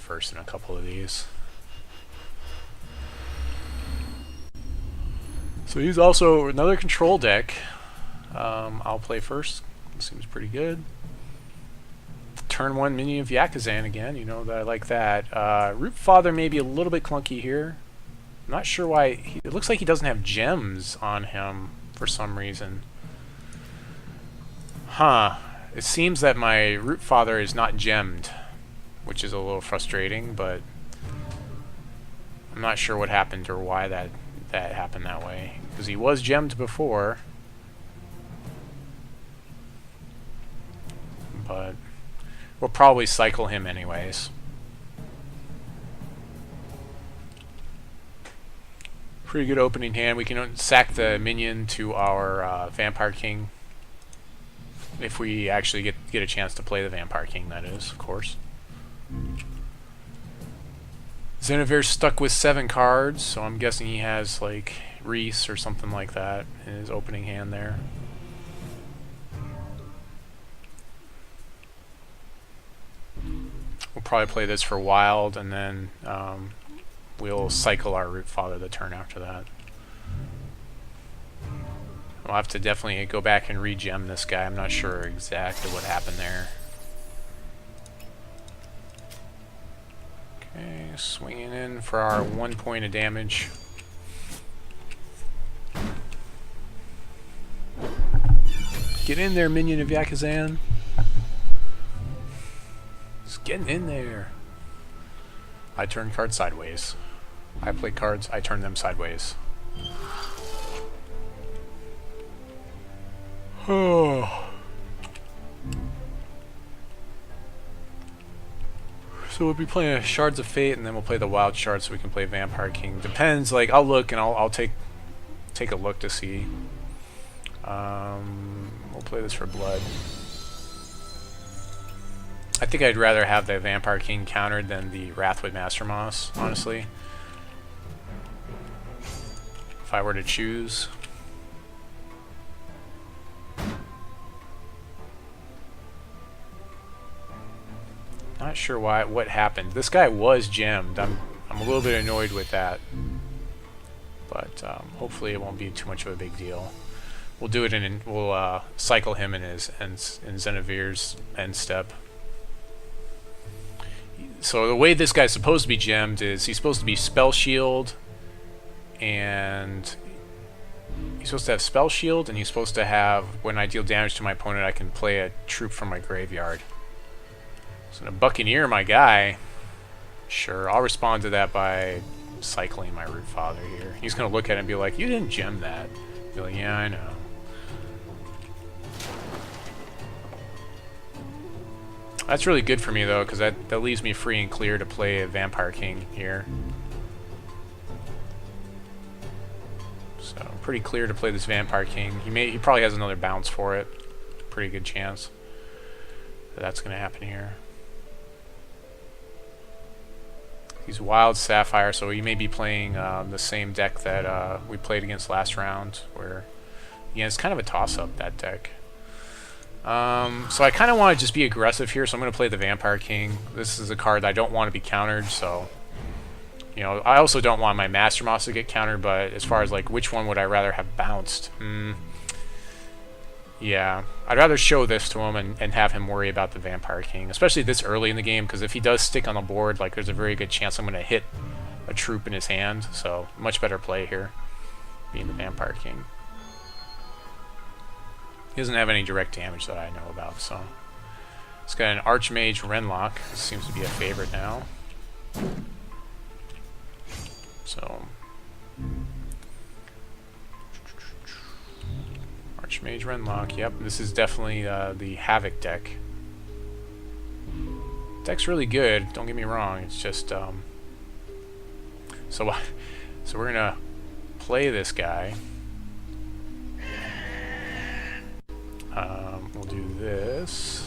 first in a couple of these. So he's also another control deck. I'll play first. Seems pretty good. Turn 1 Minion of Yakukan again. You know that I like that. Rootfather may be a little bit clunky here. I'm not sure why. It looks like he doesn't have gems on him for some reason. Huh. It seems that my Rootfather is not gemmed, which is a little frustrating, but I'm not sure what happened or why that happened that way. Because he was gemmed before. But we'll probably cycle him anyways. Pretty good opening hand. We can sack the minion to our Vampire King. If we actually get a chance to play the Vampire King, that is, of course. Xenovir's stuck with 7 cards, so I'm guessing he has like Reese or something like that in his opening hand there. We'll probably play this for Wild, and then we'll cycle our Rootfather the turn after that. We'll have to definitely go back and re-gem this guy. I'm not sure exactly what happened there. Okay, swinging in for our 1 point of damage. Get in there, Minion of Yakukan. Just getting in there. I turn cards sideways. I play cards, I turn them sideways. Oh. So we'll be playing Shards of Fate, and then we'll play the Wild Shards so we can play Vampire King. Depends, like, I'll look and I'll take a look to see. We'll play this for Blood. I think I'd rather have the Vampire King countered than the Wrathwood Master Moss, honestly. If I were to choose. Not sure what happened. This guy was gemmed. I'm a little bit annoyed with that, but hopefully it won't be too much of a big deal. We'll do it we'll cycle him in Xenovir's end step. So the way this guy's supposed to be gemmed is he's supposed to be Spell Shield, and he's supposed to have Spell Shield, and he's supposed to have, when I deal damage to my opponent, I can play a troop from my graveyard. So to Buccaneer my guy, sure, I'll respond to that by cycling my Rootfather here. He's going to look at it and be like, you didn't gem that. Be like, yeah, I know. That's really good for me, though, because that leaves me free and clear to play a Vampire King here. So, pretty clear to play this Vampire King. He probably has another bounce for it. Pretty good chance that's going to happen here. He's Wild Sapphire, so he may be playing the same deck that we played against last round, where, yeah, it's kind of a toss-up, that deck. So I kind of want to just be aggressive here, so I'm going to play the Vampire King. This is a card that I don't want to be countered, so, you know, I also don't want my Master Moss to get countered, but as far as, like, which one would I rather have bounced? Yeah, I'd rather show this to him and have him worry about the Vampire King, especially this early in the game, because if he does stick on the board, like, there's a very good chance I'm going to hit a troop in his hand, so much better play here, being the Vampire King. He doesn't have any direct damage that I know about, so. He's got an Archmage Renlock. This seems to be a favorite now. So. Archmage Renlock, yep, this is definitely the Havoc deck. Deck's really good, don't get me wrong, it's just, so we're gonna play this guy. We'll do this.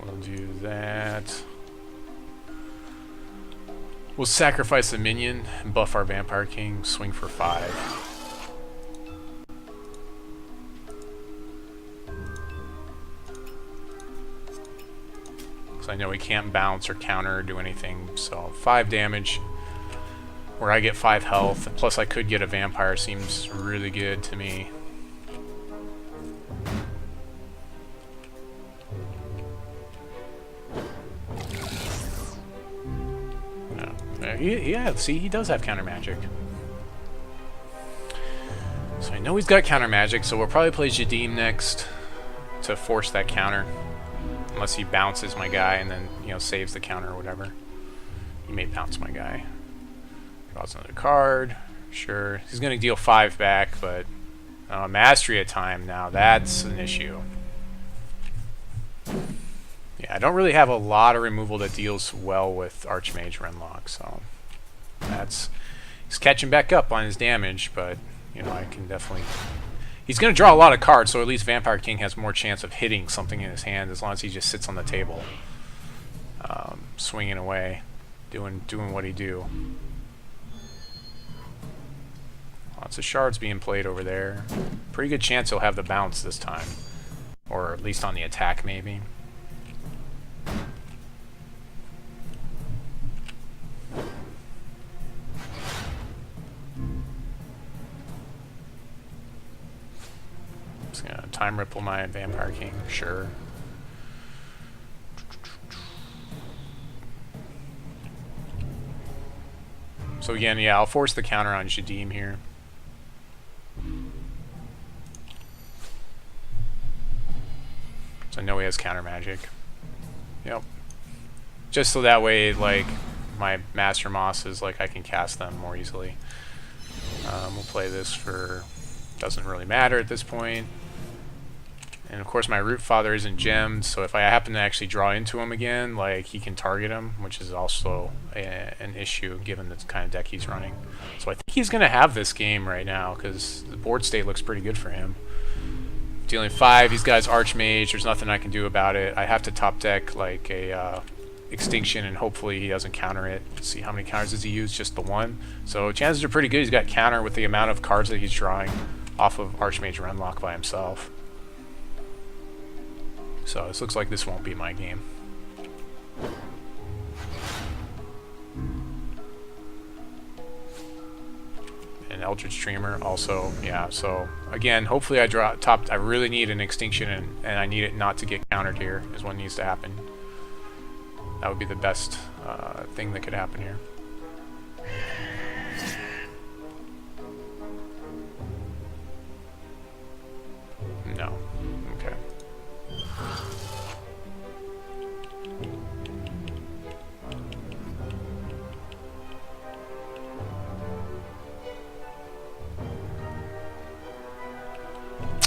We'll do that. We'll sacrifice the minion and buff our Vampire King, swing for 5. because I know he can't bounce or counter or do anything. So 5 damage, where I get 5 health, plus I could get a vampire seems really good to me. Yeah, see, he does have counter magic. So I know he's got counter magic, so we'll probably play Jadiim next to force that counter. Unless he bounces my guy and then, you know, saves the counter or whatever. He may bounce my guy. Draws another card. Sure. He's going to deal 5 back, but mastery at time now, that's an issue. Yeah, I don't really have a lot of removal that deals well with Archmage Renlock, so that's... He's catching back up on his damage, but, you know, I can definitely... He's going to draw a lot of cards, so at least Vampire King has more chance of hitting something in his hand as long as he just sits on the table. Swinging away, doing what he do. Lots of shards being played over there. Pretty good chance he'll have the bounce this time. Or at least on the attack, maybe. Just gonna time ripple my Vampire King, sure. So again, yeah, I'll force the counter on Jadiim here. So I know he has counter magic. Yep. Just so that way, like, my Master Mosses, like, I can cast them more easily. We'll play this for... Doesn't really matter at this point. And of course my Rootfather isn't gemmed, so if I happen to actually draw into him again, like, he can target him, which is also an issue given the kind of deck he's running. So I think he's going to have this game right now, because the board state looks pretty good for him. Dealing 5, he's got his Archmage, there's nothing I can do about it. I have to top deck, like, a Extinction, and hopefully he doesn't counter it. Let's see, how many counters does he use? Just the 1. So chances are pretty good he's got counter with the amount of cards that he's drawing off of Archmage Renlock by himself. So this looks like this won't be my game. And Eldritch Dreamer also, yeah, so again, hopefully I draw top. I really need an Extinction, and I need it not to get countered here is what needs to happen. That would be the best thing that could happen here. No. Okay.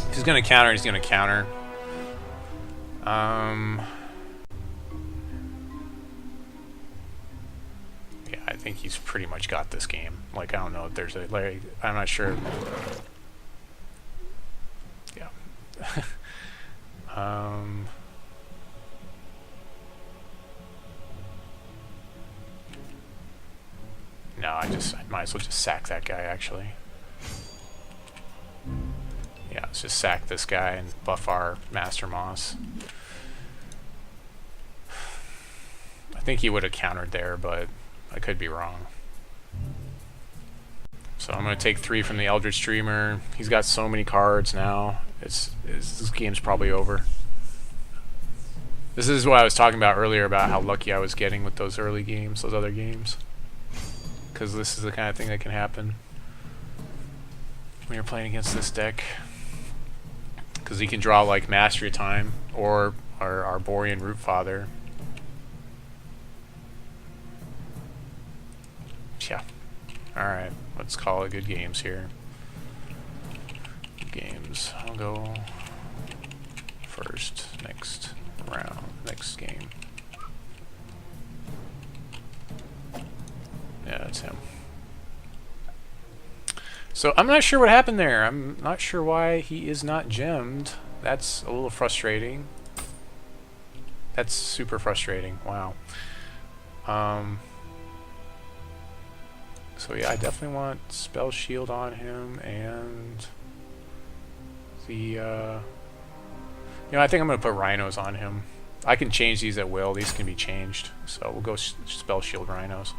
If he's gonna counter, he's gonna counter. Yeah, I think he's pretty much got this game. Like, I don't know if there's a, like, I'm not sure. Yeah. No, I might as well just sack that guy, actually. Yeah, let's just sack this guy and buff our Master Moss. I think he would have countered there, but I could be wrong. So I'm going to take 3 from the Eldritch Dreamer. He's got so many cards now. This game's probably over. This is what I was talking about earlier about how lucky I was getting with those early games, those other games. Because this is the kind of thing that can happen when you're playing against this deck. Because he can draw like Mastery Time or our Arborean Rootfather. Yeah. Alright, let's call it good games here. Good games. I'll go first, next round, next game. Yeah, that's him. So I'm not sure what happened there. I'm not sure why he is not gemmed. That's a little frustrating. That's super frustrating. Wow. So yeah, I definitely want Spell Shield on him, and the you know, I think I'm gonna put Rhinos on him. I can change these at will. These can be changed. So we'll go Spell Shield Rhinos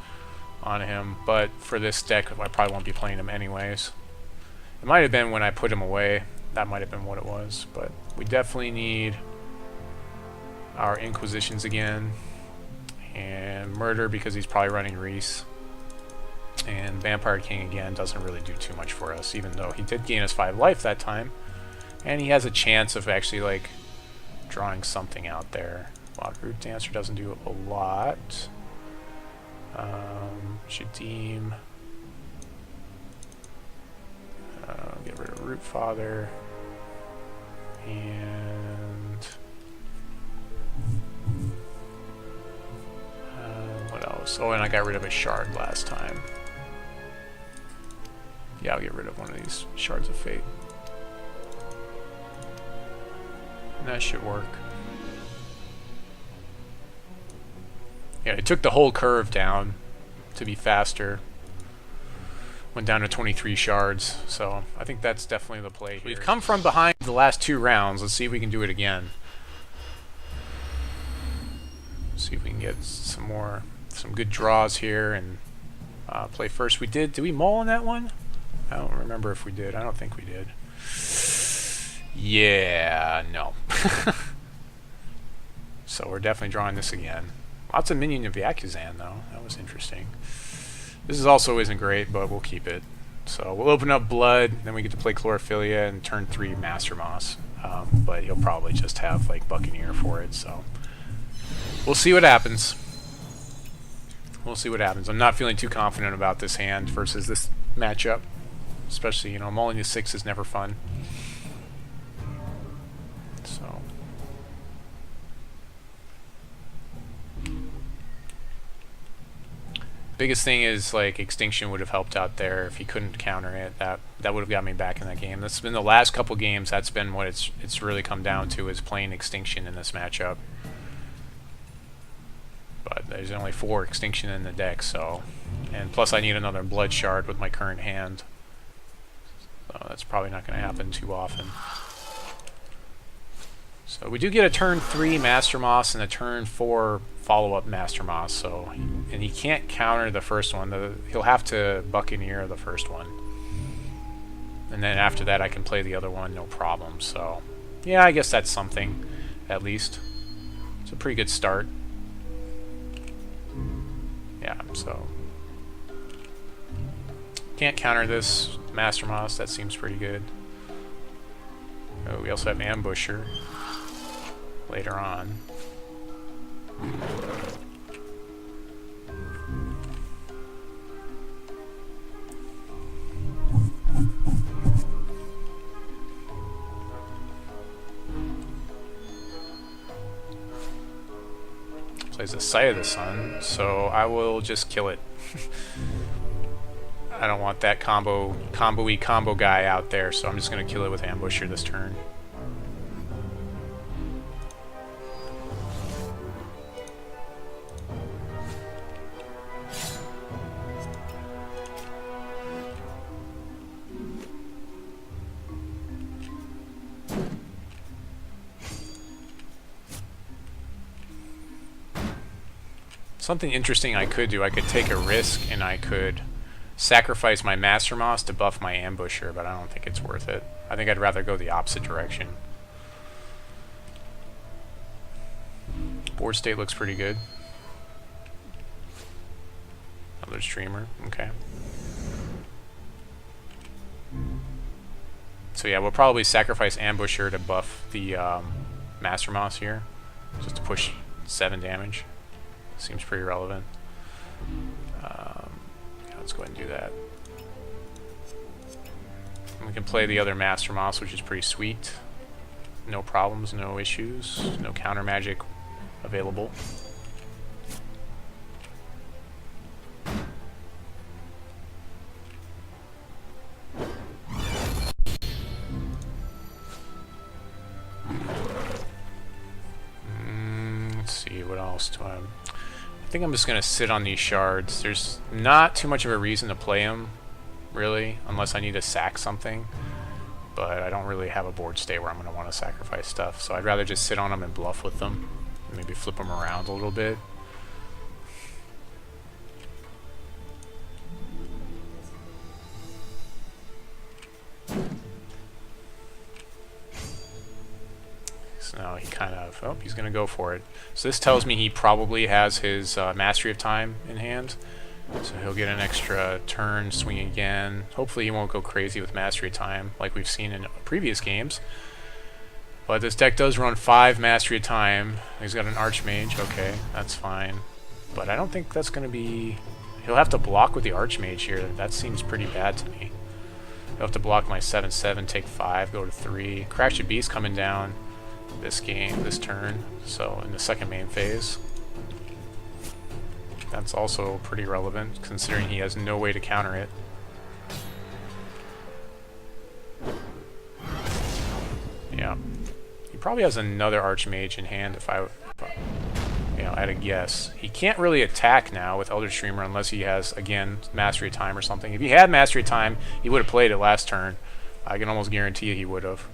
on him. But for this deck, I probably won't be playing him anyways. It might have been when I put him away. That might have been what it was. But we definitely need our Inquisitions again. And Murder because he's probably running Reese. And Vampire King again doesn't really do too much for us, even though he did gain us 5 life that time. And he has a chance of actually, like, drawing something out there. Wow, Root Dancer doesn't do a lot. Jadiim. Get rid of Rootfather. And... what else? Oh, and I got rid of a shard last time. Yeah, I'll get rid of one of these Shards of Fate. And that should work. Yeah, it took the whole curve down to be faster. Went down to 23 shards, so I think that's definitely the play here. We've come from behind the last 2 rounds. Let's see if we can do it again. See if we can get some good draws here and play first. Did we mull on that one? I don't remember if we did. I don't think we did. Yeah, no. So we're definitely drawing this again. Lots of Minion of Yazukan though. That was interesting. This also isn't great, but we'll keep it. So we'll open up Blood, then we get to play Chlorophyllia and turn 3 Master Moss. But he'll probably just have like Buccaneer for it, so we'll see what happens. We'll see what happens. I'm not feeling too confident about this hand versus this matchup. Especially, you know, mulling to 6 is never fun. So. Biggest thing is, like, Extinction would have helped out there if he couldn't counter it. That would have got me back in that game. That's been the last couple games. That's been what it's really come down to, is playing Extinction in this matchup. But there's only 4 Extinction in the deck, so... And plus I need another Blood Shard with my current hand. So that's probably not going to happen too often. So we do get a turn 3 Master Moss and a turn 4 follow-up Master Moss. So, and he can't counter the first one. He'll have to Buccaneer the first one. And then after that I can play the other one, no problem. So, yeah, I guess that's something, at least. It's a pretty good start. Yeah, so... Can't counter this Master Moss, that seems pretty good. Oh, we also have Ambusher later on. Plays the Sight of the Sun, so I will just kill it. I don't want that combo-y combo guy out there, so I'm just going to kill it with Ambusher this turn. Something interesting I could do, I could take a risk and I could sacrifice my Master Moss to buff my Ambusher, but I don't think it's worth it. I think I'd rather go the opposite direction. Board state looks pretty good. Another streamer, okay. So yeah, we'll probably sacrifice Ambusher to buff the Master Moss here, just to push 7 damage. Seems pretty relevant. Let's go ahead and do that. And we can play the other Master Moss, which is pretty sweet. No problems, no issues, no counter magic available. Let's see, what else do I... I think I'm just going to sit on these shards. There's not too much of a reason to play them, really, unless I need to sack something. But I don't really have a board state where I'm going to want to sacrifice stuff, so I'd rather just sit on them and bluff with them Maybe flip them around a little bit. So now he kind of, oh, he's going to go for it. So this tells me he probably has his Mastery of Time in hand. So he'll get an extra turn, swing again. Hopefully he won't go crazy with Mastery of Time like we've seen in previous games. But this deck does run 5 Mastery of Time. He's got an Archmage, okay, that's fine. But I don't think that's going to be... He'll have to block with the Archmage here. That seems pretty bad to me. He'll have to block my 7/7, take 5, go to 3. Crash the Beast coming down this game, this turn, so in the second main phase. That's also pretty relevant, considering he has no way to counter it. Yeah. He probably has another Archmage in hand if I had a guess. He can't really attack now with Elder Streamer unless he has, again, Mastery of Time or something. If he had Mastery of Time, he would have played it last turn. I can almost guarantee you he would have.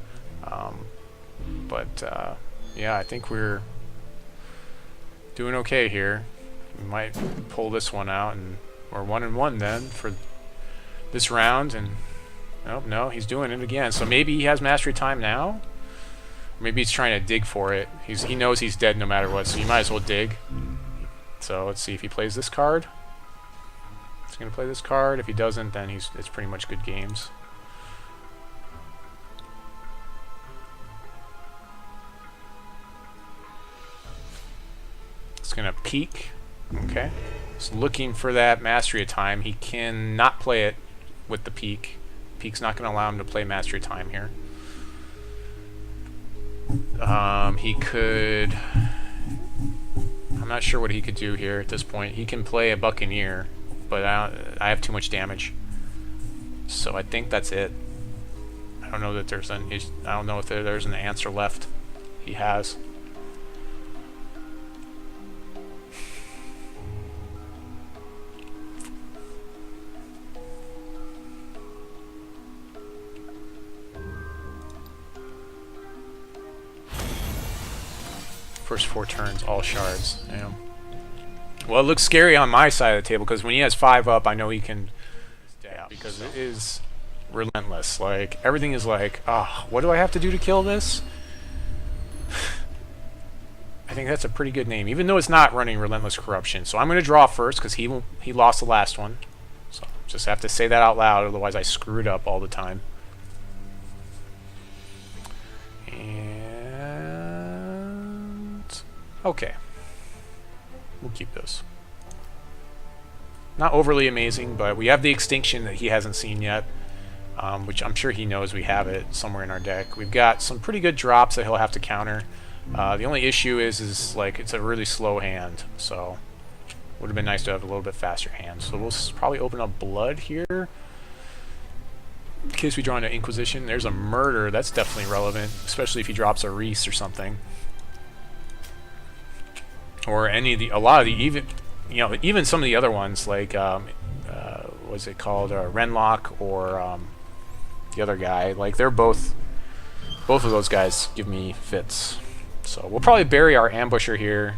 Yeah, I think we're doing okay here. We might pull this one out, and we're 1-1 then for this round. And oh, no, he's doing it again. So maybe he has Mastery of Time now? Maybe he's trying to dig for it. He knows he's dead no matter what, so you might as well dig. So let's see if he plays this card. He's going to play this card. If he doesn't, then it's pretty much good games. It's going to peek. Okay. He's looking for that Mastery of Time. He cannot play it with the peek. Peek's not going to allow him to play Mastery of Time here. He could... I'm not sure what he could do here at this point. He can play a Buccaneer, but I have too much damage. So I think that's it. I don't know that there's I don't know if there's an answer left. He has. First 4 turns, all shards. Yeah. Well, it looks scary on my side of the table because when he has 5 up, I know he can. Yeah, because it is relentless. Like everything is like, ah, what do I have to do to kill this? I think that's a pretty good name, even though it's not running Relentless Corruption. So I'm going to draw first because he lost the last one. So just have to say that out loud, otherwise I screw it up all the time. Okay. We'll keep this. Not overly amazing, but we have the Extinction that he hasn't seen yet, which I'm sure he knows we have it somewhere in our deck. We've got some pretty good drops that he'll have to counter. The only issue is like it's a really slow hand, so would have been nice to have a little bit faster hand. So we'll probably open up Blood here in case we draw into Inquisition. There's a Murder. That's definitely relevant, especially if he drops a Reese or something. Or any of a lot of the even some of the other ones like what's it called, Renlock or the other guy. Like they're both of those guys give me fits. So we'll probably bury our Ambusher here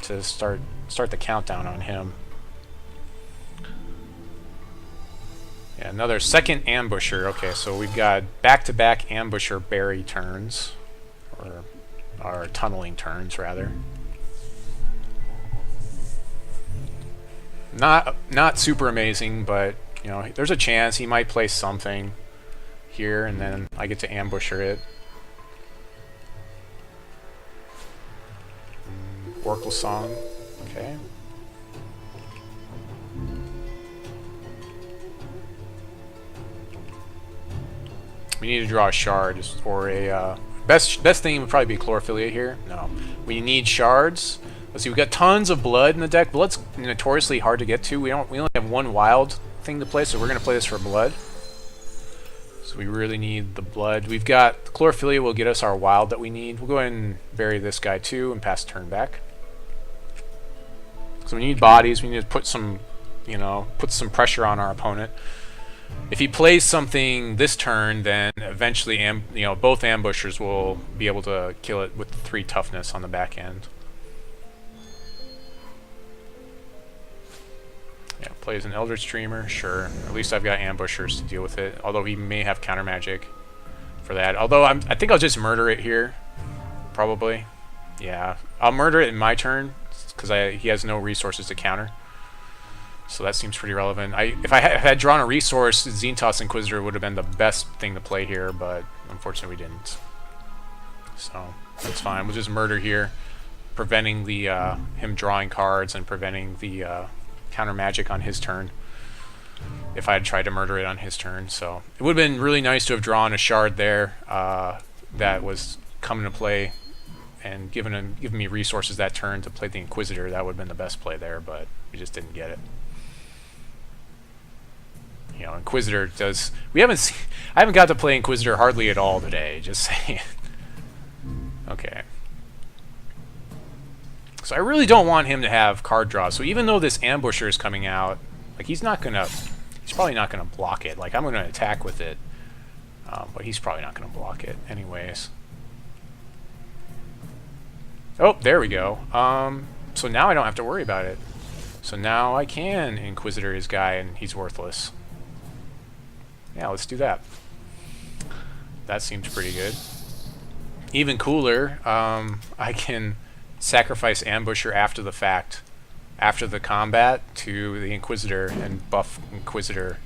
to start the countdown on him. Yeah, another second Ambusher. Okay, so we've got back-to-back Ambusher bury turns, or tunneling turns rather. Not super amazing, but you know, there's a chance he might play something here, and then I get to Ambusher it. Oracle Song, okay. We need to draw a shard, or a best thing would probably be Chlorophyllia here. No, we need shards. Let's see, we've got tons of blood in the deck. Blood's notoriously hard to get to. We only have one wild thing to play, so we're gonna play this for blood. So we really need the blood. We've got Chlorophyllia will get us our wild that we need. We'll go ahead and bury this guy too and pass turn back. So we need bodies. We need to put some, put some pressure on our opponent. If he plays something this turn, then eventually, both ambushers will be able to kill it with 3 toughness on the back end. Yeah, plays an Eldritch Dreamer, sure. At least I've got Ambushers to deal with it, although he may have counter magic for that. Although I think I'll just murder it here, probably. Yeah, I'll murder it in my turn, because he has no resources to counter. So that seems pretty relevant. If I had drawn a resource, Xentoth's Inquisitor would have been the best thing to play here, but unfortunately we didn't. So that's fine. We'll just murder here, preventing the him drawing cards and preventing the counter magic on his turn. If I had tried to murder it on his turn, so it would have been really nice to have drawn a shard there that was coming to play and given me resources that turn to play the Inquisitor. That would have been the best play there, but we just didn't get it. You know, Inquisitor does. I haven't got to play Inquisitor hardly at all today. Just saying. Okay. So I really don't want him to have card draw. So even though this Ambusher is coming out, like he's probably not gonna block it. Like I'm gonna attack with it, but he's probably not gonna block it anyways. Oh, there we go. So now I don't have to worry about it. So now I can Inquisitor his guy, and he's worthless. Yeah, let's do that. That seems pretty good. Even cooler, I can sacrifice Ambusher after the fact, after the combat, to the Inquisitor and buff Inquisitor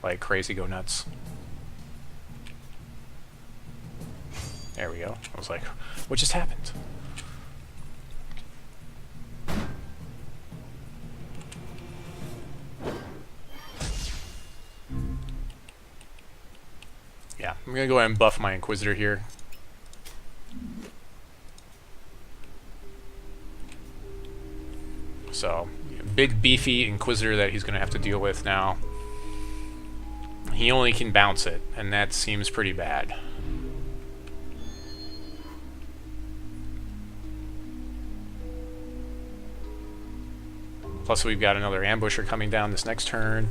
like crazy, go nuts. There we go. I was like, what just happened? Yeah, I'm going to go ahead and buff my Inquisitor here. So, big beefy Inquisitor that he's going to have to deal with now. He only can bounce it, and that seems pretty bad. Plus we've got another Ambusher coming down this next turn.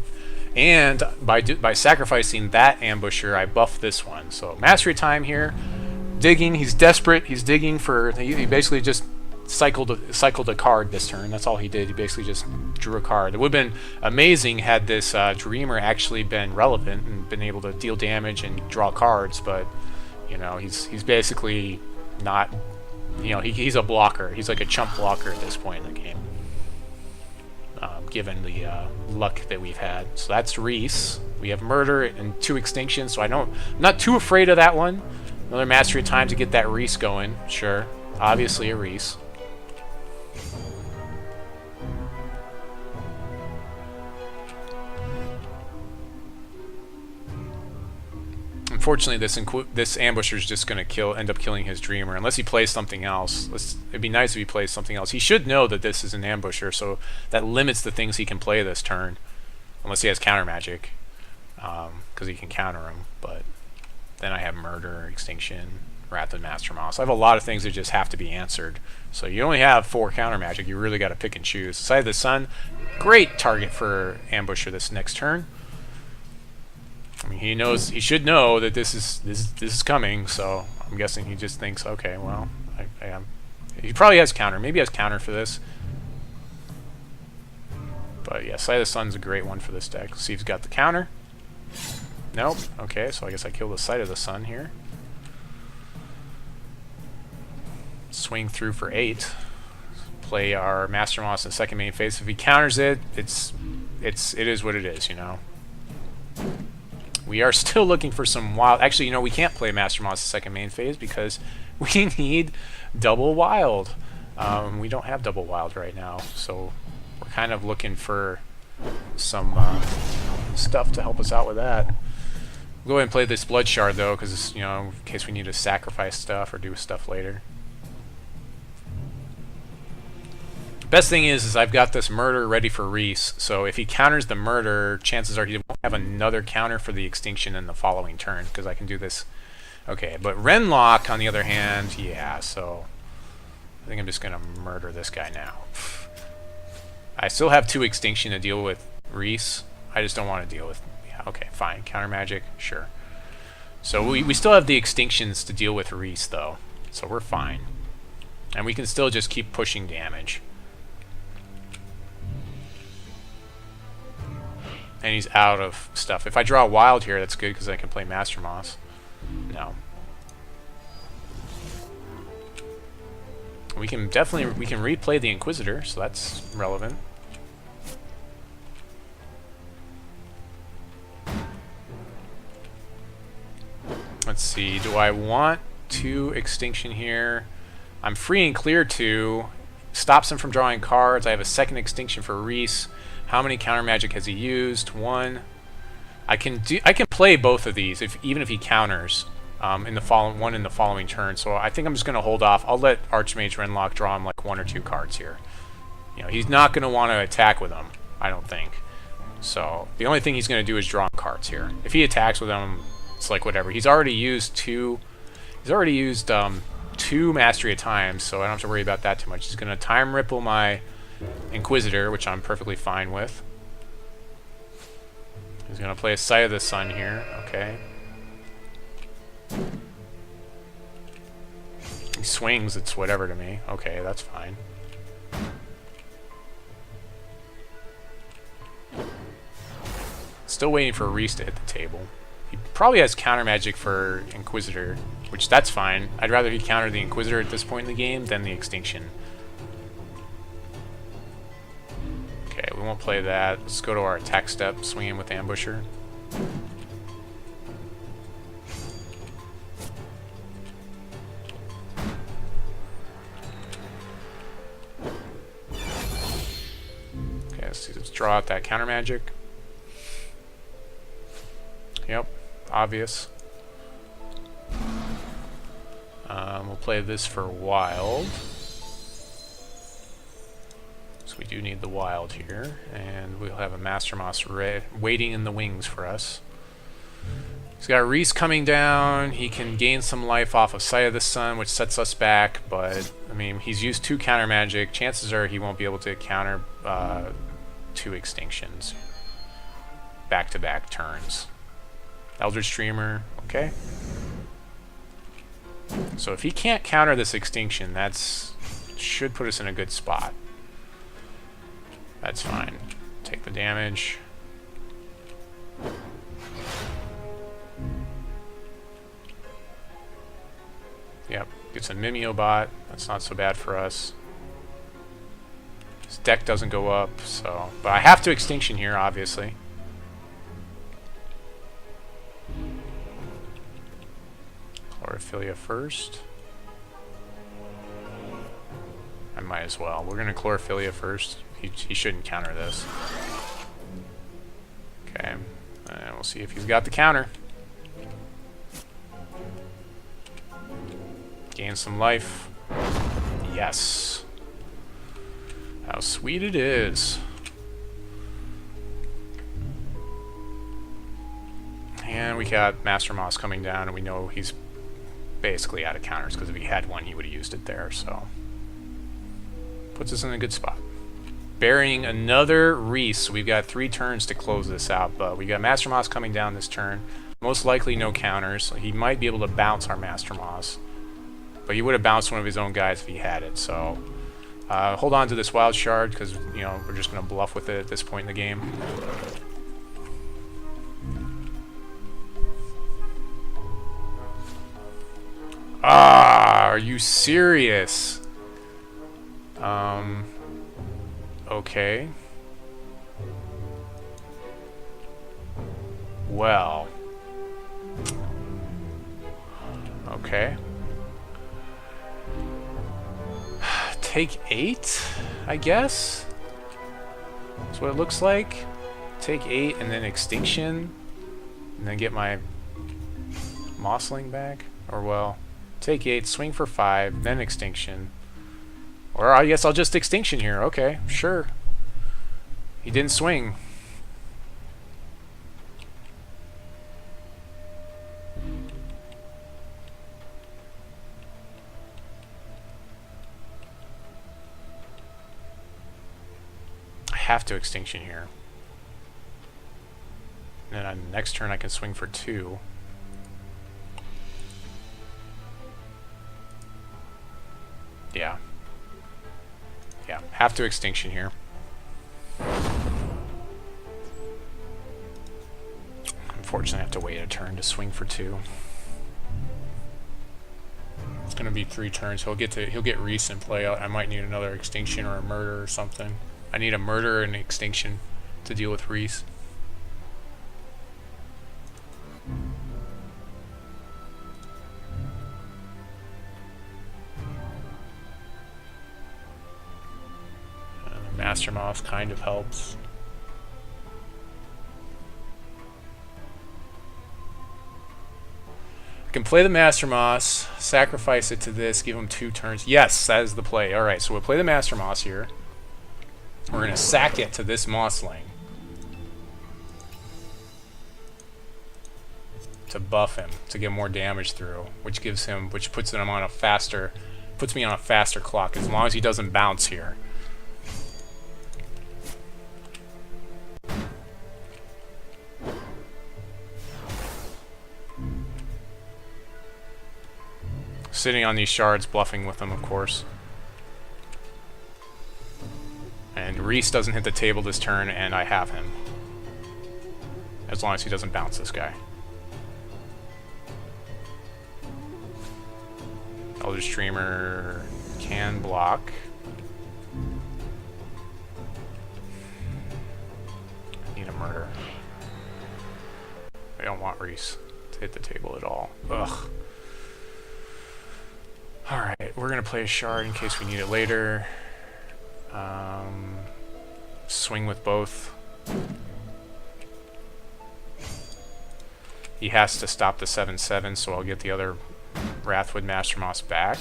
And by sacrificing that Ambusher, I buff this one. So Mastery Time here. Digging, he's desperate. He's digging for... He basically just cycled a card this turn. That's all he did. He basically just drew a card. It would have been amazing had this Dreamer actually been relevant and been able to deal damage and draw cards, but you know, he's basically not... You know, he's a blocker. He's like a chump blocker at this point in the game. Given the luck that we've had. So that's Reese. We have Murder and 2 Extinctions, so I'm not too afraid of that one. Another Mastery of Time to get that Reese going. Sure. Obviously a Reese. Unfortunately, this Ambusher is just going to end up killing his Dreamer, unless he plays something else. It'd be nice if he plays something else. He should know that this is an Ambusher, so that limits the things he can play this turn, unless he has counter magic, because he can counter him. But then I have Murder, Extinction, Wrathwood, Master Mouse. I have a lot of things that just have to be answered. So you only have 4 counter magic. You really got to pick and choose. Side of the Sun, great target for Ambusher this next turn. I mean, he should know that this is coming, so I'm guessing he just thinks, okay, well, he probably has counter. Maybe he has counter for this. But yeah, Sight of the Sun's a great one for this deck. Let's see if he's got the counter. Nope. Okay, so I guess I kill the Sight of the Sun here. Swing through for 8. Play our Master Moss in second main phase. If he counters it, it is what it is, you know. We are still looking for some wild... Actually, you know, we can't play Master Moss second main phase because we need double wild. We don't have double wild right now, so we're kind of looking for some stuff to help us out with that. We'll go ahead and play this Blood Shard, though, because, you know, in case we need to sacrifice stuff or do stuff later. Best thing is I've got this Murder ready for Reese, so if he counters the Murder, chances are he won't have another counter for the Extinction in the following turn, because I can do this. Okay, but Renlock, on the other hand, yeah, so I think I'm just going to murder this guy now. I still have 2 Extinction to deal with Reese. I just don't want to deal with... Yeah, okay, fine. Counter magic, sure. So we still have the Extinctions to deal with Reese, though, so we're fine. And we can still just keep pushing damage. And he's out of stuff. If I draw a wild here, that's good because I can play Master Moss. No. We can replay the Inquisitor, so that's relevant. Let's see, do I want 2 Extinction here? I'm free and clear 2. Stops him from drawing cards. I have a second Extinction for Reese. How many counter magic has he used? 1. I can play both of these even if he counters in the following turn. So I think I'm just gonna hold off. I'll let Archmage Renlock draw him like 1 or 2 cards here. You know, he's not gonna want to attack with them, I don't think. So the only thing he's gonna do is draw cards here. If he attacks with them, it's like whatever. He's already used 2 Mastery at times, so I don't have to worry about that too much. He's gonna Time Ripple my Inquisitor, which I'm perfectly fine with. He's gonna play a Sight of the Sun here. Okay. He swings, it's whatever to me. Okay, that's fine. Still waiting for Reese to hit the table. He probably has counter magic for Inquisitor, which that's fine. I'd rather he counter the Inquisitor at this point in the game than the Extinction. Okay, we won't play that. Let's go to our attack step, swinging with Ambusher. Okay, let's draw out that counter magic. Yep, obvious. We'll play this for wild. So we do need the wild here, and we'll have a Master Moss waiting in the wings for us. He's got Reese coming down. He can gain some life off of Sight of the Sun, which sets us back, but I mean, he's used 2 counter magic. Chances are he won't be able to counter 2 Extinctions back-to-back turns. Elder Streamer, okay. So if he can't counter this Extinction, that's should put us in a good spot. That's fine. Take the damage. Yep, gets a Mimeobot. That's not so bad for us. His deck doesn't go up, so... But I have to Extinction here, obviously. Chlorophyllia first. I might as well. We're going to Chlorophyllia first. He shouldn't counter this. Okay. And we'll see if he's got the counter. Gain some life. Yes. How sweet it is. And we got Master Moss coming down, and we know he's basically out of counters, because if he had one, he would have used it there, so... Puts us in a good spot. Burying another Reese. We've got 3 turns to close this out, but we got Master Moss coming down this turn. Most likely no counters, so he might be able to bounce our Master Moss. But he would have bounced one of his own guys if he had it, so... hold on to this Wild Shard, because, you know, we're just going to bluff with it at this point in the game. Ah, are you serious? Okay. Well. Okay. Take 8, I guess? That's what it looks like. Take 8 and then Extinction. And then get my Mossling back. Or, well, take 8, swing for 5, then Extinction. Or I guess I'll just Extinction here. Okay, sure. He didn't swing. I have to Extinction here. And then on the next turn I can swing for 2. Yeah. Yeah, have to Extinction here. unfortunately have to wait a turn to swing for 2. It's gonna be 3 turns. He'll get Reese in play. I might need another Extinction or a Murder or something. I need a Murder and an Extinction to deal with Reese. Master Moss kind of helps. I can play the Master Moss, sacrifice it to this, give him 2 turns. Yes, that is the play. Alright, so we'll play the Master Moss here. We're going to sack it to this Mossling to buff him, to get more damage through, which puts me on a faster clock, as long as he doesn't bounce here. Sitting on these shards, bluffing with them, of course. And Reese doesn't hit the table this turn, and I have him. As long as he doesn't bounce this guy. Elder Streamer can block. Need a Murder. I don't want Reese to hit the table at all. Ugh. Alright, we're going to play a Shard in case we need it later. Swing with both. He has to stop the 7/7, so I'll get the other Wrathwood Master Moss back.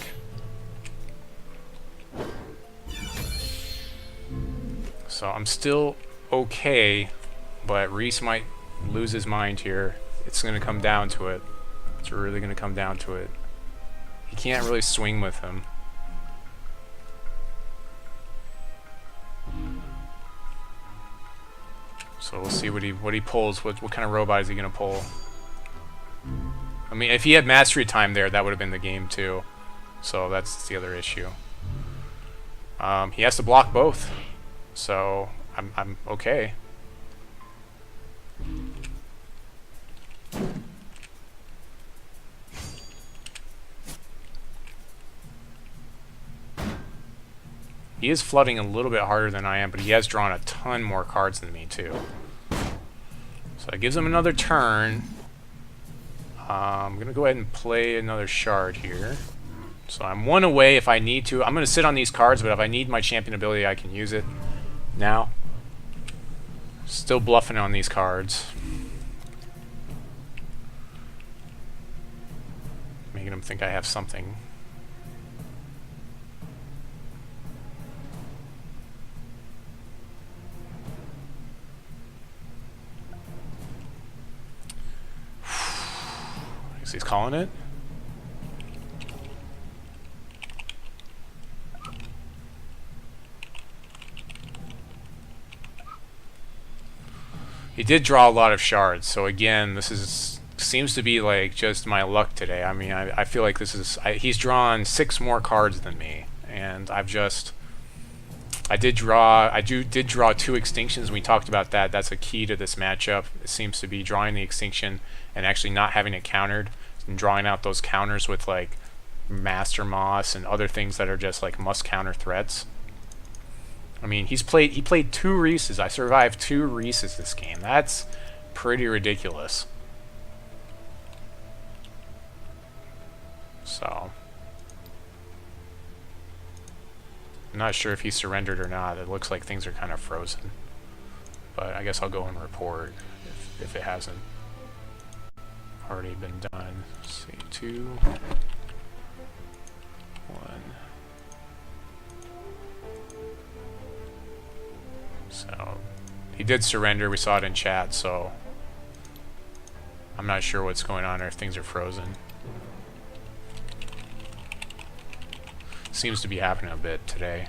So I'm still okay, but Reese might lose his mind here. It's going to come down to it. It's really going to come down to it. He can't really swing with him. So we'll see what he pulls. What kind of robot is he gonna pull? I mean, if he had Mastery Time there, that would have been the game too. So that's the other issue. He has to block both. So I'm okay. He is flooding a little bit harder than I am, but he has drawn a ton more cards than me, too. So that gives him another turn. I'm going to go ahead and play another Shard here. So I'm 1 away if I need to. I'm going to sit on these cards, but if I need my champion ability, I can use it now. Still bluffing on these cards. Making him think I have something. He's calling it. He did draw a lot of shards, so again, this seems to be like just my luck today. I mean, I feel like this is he's drawn 6 more cards than me, and I did draw 2 Extinctions. We talked about that. That's a key to this matchup. It seems to be drawing the Extinction and actually not having it countered, and drawing out those counters with like Master Moss and other things that are just like must counter threats. I mean, he played 2 Reeses. I survived 2 Reeses this game. That's pretty ridiculous. So I'm not sure if he surrendered or not. It looks like things are kind of frozen. But I guess I'll go and report if it hasn't already been done. Let's see, 2, 1. So he did surrender. We saw it in chat, so I'm not sure what's going on or if things are frozen. Seems to be happening a bit today.